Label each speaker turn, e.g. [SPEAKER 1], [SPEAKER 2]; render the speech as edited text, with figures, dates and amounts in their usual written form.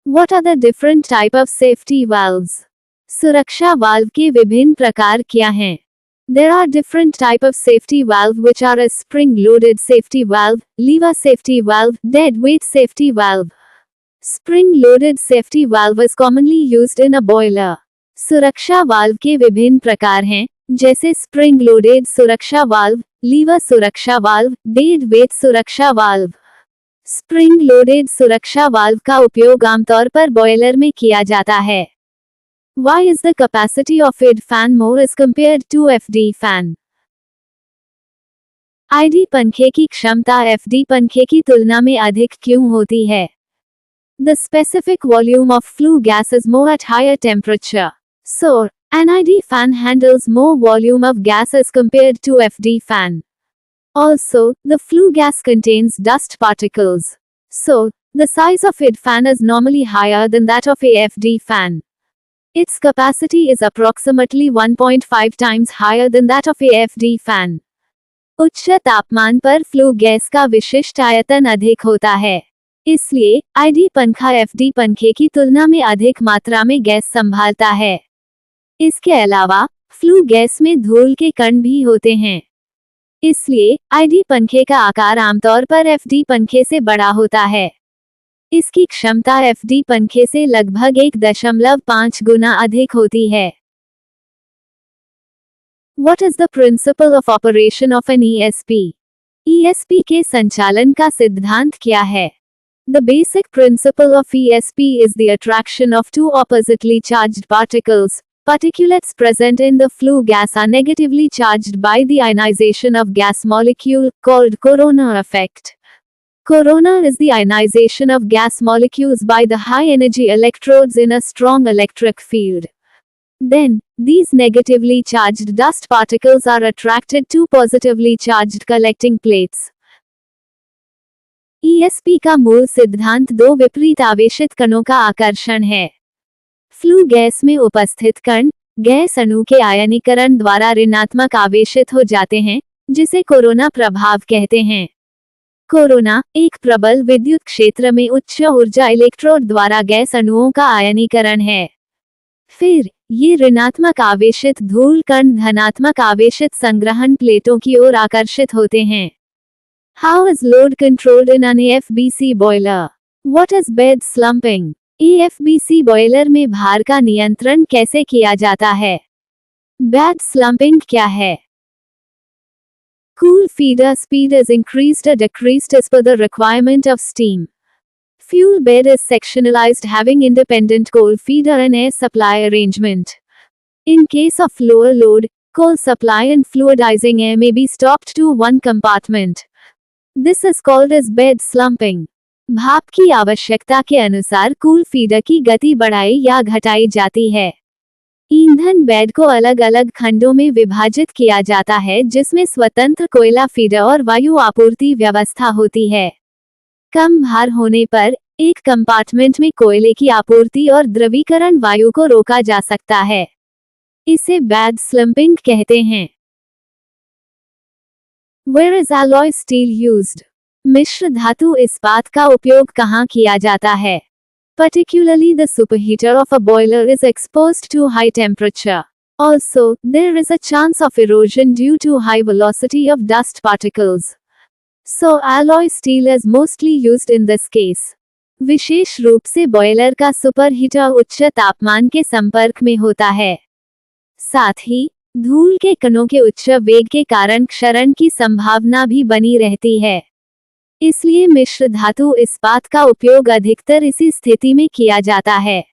[SPEAKER 1] What are the different type of safety valves? सुरक्षा valve के विभिन्न प्रकार क्या हैं? There are different type of safety valve which are a spring-loaded safety valve, lever safety valve, dead weight safety valve. Spring-loaded safety valve is commonly used in a boiler. सुरक्षा valve के विभिन्न प्रकार हैं, जैसे spring-loaded सुरक्षा valve, lever सुरक्षा valve, dead weight सुरक्षा valve. Spring-loaded सुरक्षा वाल्व का उपयोग आमतौर पर बॉयलर में किया जाता है। Why is the capacity of ID fan more as compared to FD fan? ID पंखे की क्षमता FD पंखे की तुलना में अधिक क्यों होती है? The specific volume of flue gas is more at higher temperature. So, an ID fan handles more volume of gas as compared to FD fan. Also, the flue gas contains dust particles. So, the size of ID fan is normally higher than that of a FD fan. Its capacity is approximately 1.5 times higher than that of a FD fan. उच्च तापमान पर flue gas का विशिष्ट आयतन अधिक होता है, इसलिए ID पंखा FD पंखे की तुलना में अधिक मात्रा में गैस संभालता है। इसके अलावा फ्लू गैस में धूल के कण भी होते हैं, इसलिए ID पंखे का आकार आमतौर पर FD पंखे से बड़ा होता है। इसकी क्षमता FD पंखे से लगभग 1.5 गुना अधिक होती है। What is the principle of operation of an ESP? ESP के संचालन का सिद्धांत क्या है? The basic principle of ESP is the attraction of two oppositely charged particles. Particulates present in the flue gas are negatively charged by the ionization of gas molecule, called corona effect. Corona is the ionization of gas molecules by the high-energy electrodes in a strong electric field. Then, these negatively charged dust particles are attracted to positively charged collecting plates. ESP का मूल सिद्धांत दो विपरीत आवेशित कणों का आकर्षण है। फ्लू गैस में उपस्थित कण गैस अणु के आयनीकरण द्वारा ऋणात्मक आवेशित हो जाते हैं, जिसे कोरोना प्रभाव कहते हैं। कोरोना एक प्रबल विद्युत क्षेत्र में उच्च ऊर्जा इलेक्ट्रोड द्वारा गैस अणुओं का आयनीकरण है। फिर ये ऋणात्मक आवेशित धूल कण धनात्मक आवेशित संग्रहण प्लेटों की ओर आकर्षित होते हैं। How is load controlled in an AFBC boiler? What is bed slumping? AFBC boiler में भार का नियंत्रण कैसे किया जाता है? बेड स्लम्पिंग क्या है? Cool feeder speed is increased or decreased as per the requirement of steam. Fuel bed is sectionalized having independent coal feeder and air supply arrangement. In case of lower load, coal supply and fluidizing air may be stopped to one compartment. This is called as bed slumping. भाप की आवश्यकता के अनुसार cool feeder की गति बढ़ाई या घटाई जाती है। ईंधन बेड को अलग अलग खंडों में विभाजित किया जाता है, जिसमें स्वतंत्र कोयला फीडर और वायु आपूर्ति व्यवस्था होती है। कम भार होने पर एक कंपार्टमेंट में कोयले की आपूर्ति और द्रवीकरण वायु को रोका जा सकता है। इसे बेड स्लम्पिंग कहते हैं। Where is alloy steel used? मिश्र धातु इस्पात का उपयोग कहाँ किया जाता है? Particularly the superheater of a boiler is exposed to high temperature. Also, there is a chance of erosion due to high velocity of dust particles. So alloy steel is mostly used in this case. विशेष रूप से boiler का superheater उच्च तापमान के संपर्क में होता है। साथ ही धूल के कणों के उच्च वेग के कारण क्षरण की संभावना भी बनी रहती है। इसलिए मिश्र धातु इस्पात का उपयोग अधिकतर इसी स्थिति में किया जाता है।